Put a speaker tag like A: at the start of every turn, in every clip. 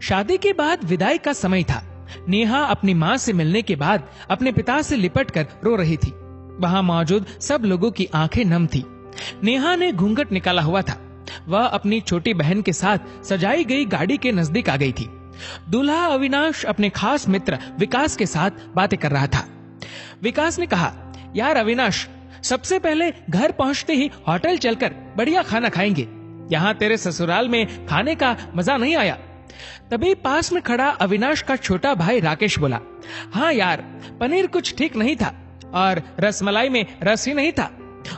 A: शादी के बाद विदाई का समय था। नेहा अपनी माँ से मिलने के बाद अपने पिता से लिपटकर रो रही थी। वहां मौजूद सब लोगों की आंखें नम थी। नेहा ने घूंघट निकाला हुआ था। वह अपनी छोटी बहन के साथ सजाई गई गाड़ी के नजदीक आ गई थी। दूल्हा अविनाश अपने खास मित्र विकास के साथ बातें कर रहा था। विकास ने कहा, यार अविनाश, सबसे पहले घर पहुंचते ही होटल चलकर बढ़िया खाना खाएंगे। यहाँ तेरे ससुराल में खाने का मजा नहीं आया। तभी पास में खड़ा अविनाश का छोटा भाई राकेश बोला, हाँ यार, पनीर कुछ ठीक नहीं था और रसमलाई में रस ही नहीं था।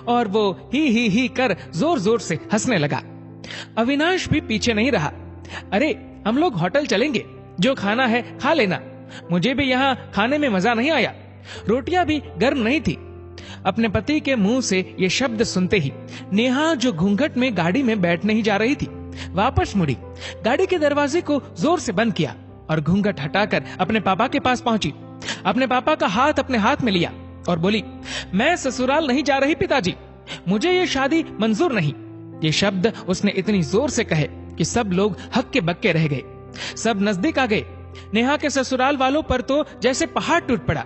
A: और वो ही कर जोर जोर से हंसने लगा। अविनाश भी पीछे नहीं रहा। अरे हम लोग होटल चलेंगे, जो खाना है खा लेना। मुझे भी यहाँ खाने में मजा नहीं आया। रोटियां भी गर्म नहीं थी। अपने पति के मुंह से ये शब्द सुनते ही नेहा, जो घूंघट में गाड़ी में बैठने ही जा रही थी, वापस मुड़ी, गाड़ी के दरवाजे को जोर से बंद किया और घूंघट हटाकर अपने पापा के पास पहुंची। अपने पापा का हाथ अपने हाथ में लिया और बोली, मैं ससुराल नहीं जा रही पिताजी, मुझे ये शादी मंजूर नहीं। ये शब्द उसने इतनी जोर से कहे कि सब लोग हक्के बक्के रह गए। सब नजदीक आ गए। नेहा के ससुराल वालों पर तो जैसे पहाड़ टूट पड़ा।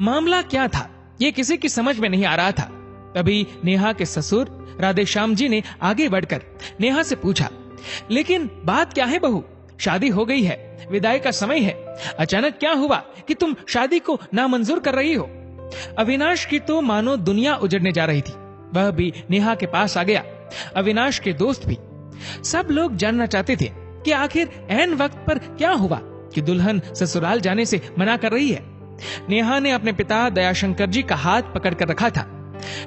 A: मामला क्या था ये किसी की समझ में नहीं आ रहा था। तभी नेहा के ससुर राधेश्याम जी ने आगे बढ़कर नेहा से पूछा, लेकिन बात क्या है बहू? शादी हो गई है, विदाई का समय है, अचानक क्या हुआ कि तुम शादी को नामंजूर कर रही हो? अविनाश की तो मानो दुनिया उजड़ने जा रही थी। वह भी नेहा के पास आ गया, अविनाश के दोस्त भी। सब लोग जानना चाहते थे कि आखिर ऐन वक्त पर क्या हुआ कि दुल्हन ससुराल जाने से मना कर रही है। नेहा ने अपने पिता दयाशंकर जी का हाथ पकड़कर रखा था।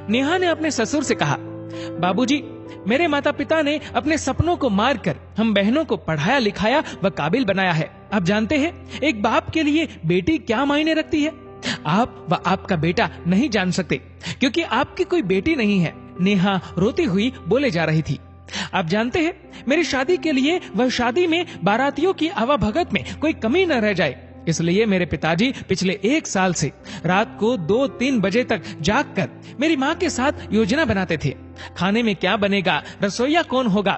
A: नेहा ने अपने ससुर से कहा, बाबूजी, मेरे माता पिता ने अपने सपनों को मारकर हम बहनों को पढ़ाया लिखाया व काबिल बनाया है। आप जानते हैं एक बाप के लिए बेटी क्या मायने रखती है। आप व आपका बेटा नहीं जान सकते, क्योंकि आपकी कोई बेटी नहीं है। नेहा रोती हुई बोले जा रही थी। आप जानते हैं मेरी शादी के लिए व शादी में बारातियों की आवाभगत में कोई कमी न रह जाए, इसलिए मेरे पिताजी पिछले 1 साल से रात को 2-3 बजे तक जागकर मेरी माँ के साथ योजना बनाते थे। खाने में क्या बनेगा, रसोईया कौन होगा।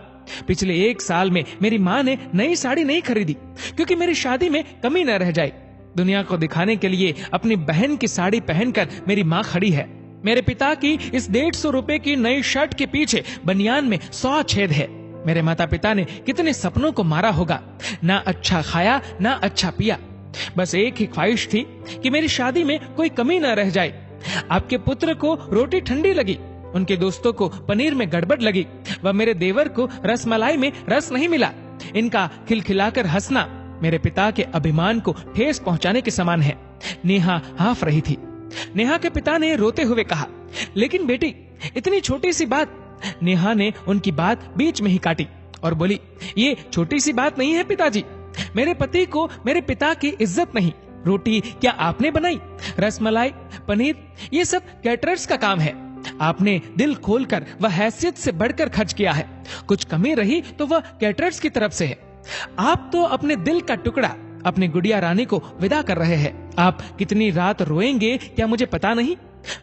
A: पिछले 1 साल में मेरी माँ ने नई साड़ी नहीं खरीदी, क्योंकि मेरी शादी में कमी न रह जाए। दुनिया को दिखाने के लिए अपनी बहन की साड़ी पहनकर मेरी माँ खड़ी है। मेरे पिता की इस 150 रुपए की नई शर्ट के पीछे बनियान में 100 छेद है। मेरे माता पिता ने कितने सपनों को मारा होगा। ना अच्छा खाया, ना अच्छा पिया। बस एक ही ख्वाहिश थी कि मेरी शादी में कोई कमी न रह जाए। आपके पुत्र को रोटी ठंडी लगी, उनके दोस्तों को पनीर में गड़बड़ लगी व मेरे देवर को रसमलाई में रस नहीं मिला। इनका खिलखिलाकर हंसना मेरे पिता के अभिमान को ठेस पहुंचाने के समान है। नेहा हाफ रही थी। नेहा के पिता ने रोते हुए कहा, लेकिन बेटी, इतनी छोटी सी बात। नेहा ने उनकी बात बीच में ही काटी और बोली, ये छोटी सी बात नहीं है पिताजी। मेरे पति को मेरे पिता की इज्जत नहीं। रोटी क्या आपने बनाई? रसमलाई, पनीर, ये सब कैटरर्स का काम है। आपने दिल खोलकर व हैसियत से बढ़कर खर्च किया है। कुछ कमी रही तो वह कैटरर्स की तरफ से है। आप तो अपने दिल का टुकड़ा अपनी गुड़िया रानी को विदा कर रहे हैं। आप कितनी रात रोएंगे क्या मुझे पता नहीं।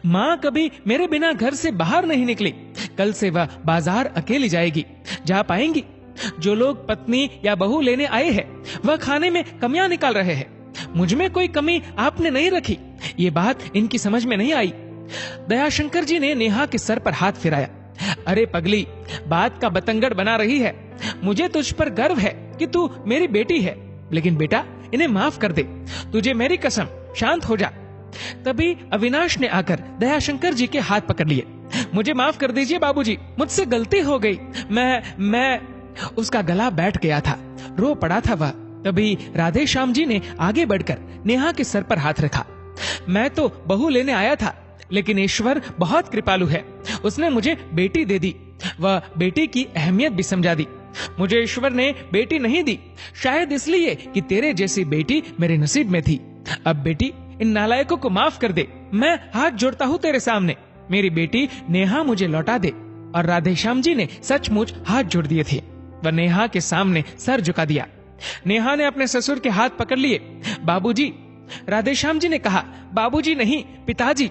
A: माँ कभी मेरे बिना घर से बाहर नहीं निकली। कल से वह बाजार अकेली जाएगी। जा पाएंगी? जो लोग पत्नी या बहू लेने आए हैं वह खाने में कमियां निकाल रहे हैं। मुझ में कोई कमी आपने नहीं रखी। ये बात इनकी समझ में नहीं आई। दयाशंकर जी ने नेहा के सर पर हाथ फिराया। अरे पगली, बात का बतंगड़ बना रही है। मुझे तुझ पर गर्व है कि तू मेरी बेटी है, लेकिन बेटा इन्हें माफ कर दे। तुझे मेरी कसम, शांत हो जा। तभी अविनाश ने आकर दयाशंकर जी के हाथ पकड़ लिए। मुझे माफ कर दीजिए बाबूजी, मुझसे गलती हो गई। मैं उसका गला बैठ गया था, रो पड़ा था वह। तभी राधेश्याम जी ने आगे बढ़कर नेहा के सर पर हाथ रखा। मैं तो बहू लेने आया था, लेकिन ईश्वर बहुत कृपालु है। उसने मुझे बेटी दे दी, वह बेटी की अहमियत भी समझा दी। मुझे ईश्वर ने बेटी नहीं दी, शायद इसलिए कि तेरे जैसी बेटी मेरे नसीब में थी। अब बेटी, इन नालायकों को माफ कर दे। मैं हाथ जोड़ता हूँ तेरे सामने। मेरी बेटी नेहा मुझे लौटा दे। और राधेश्याम जी ने सचमुच हाथ जोड़ दिए थे। वह नेहा के सामने सर झुका दिया। नेहा ने अपने ससुर के हाथ पकड़ लिए। बाबूजी, राधेश्याम जी ने कहा। बाबूजी नहीं, पिताजी।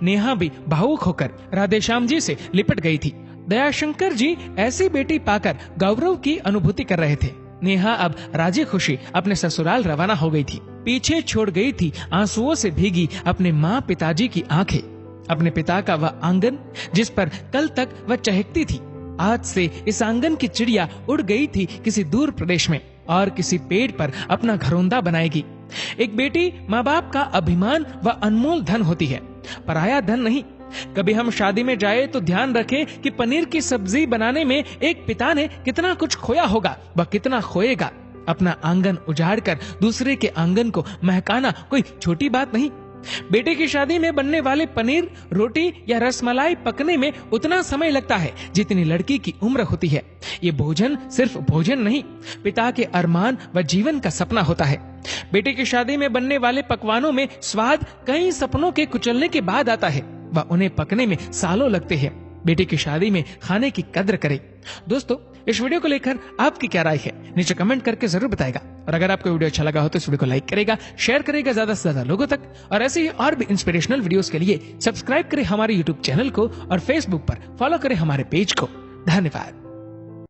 A: नेहा भी भावुक होकर राधेश्याम जी से लिपट गई थी। दयाशंकर जी ऐसी बेटी पाकर गौरव की अनुभूति कर रहे थे। नेहा अब राजी खुशी अपने ससुराल रवाना हो गई थी। पीछे छोड़ गई थी आंसुओं से भीगी अपने माँ पिताजी की आंखें, अपने पिता का वह आंगन जिस पर कल तक वह चहकती थी। आज से इस आंगन की चिड़िया उड़ गई थी किसी दूर प्रदेश में और किसी पेड़ पर अपना घरौंदा बनाएगी। एक बेटी माँ बाप का अभिमान व अनमोल धन होती है, पराया धन नहीं। कभी हम शादी में जाए तो ध्यान रखें कि पनीर की सब्जी बनाने में एक पिता ने कितना कुछ खोया होगा, वह कितना खोएगा। अपना आंगन उजाड़कर दूसरे के आंगन को महकाना कोई छोटी बात नहीं। बेटे की शादी में बनने वाले पनीर, रोटी या रसमलाई पकने में उतना समय लगता है जितनी लड़की की उम्र होती है। ये भोजन सिर्फ भोजन नहीं, पिता के अरमान व जीवन का सपना होता है। बेटे की शादी में बनने वाले पकवानों में स्वाद कई सपनों के कुचलने के बाद आता है व उन्हें पकने में सालों लगते हैं। बेटे की शादी में खाने की कद्र करें। दोस्तों, इस वीडियो को लेकर आपकी क्या राय है नीचे कमेंट करके जरूर बताएगा। और अगर आपको वीडियो अच्छा लगा हो तो इस वीडियो को लाइक करेगा, शेयर करेगा ज्यादा से ज्यादा लोगों तक। और ऐसे ही और भी इंस्पिरेशनल वीडियोस के लिए सब्सक्राइब करें हमारे यूट्यूब चैनल को और फेसबुक पर फॉलो करें हमारे पेज को। धन्यवाद।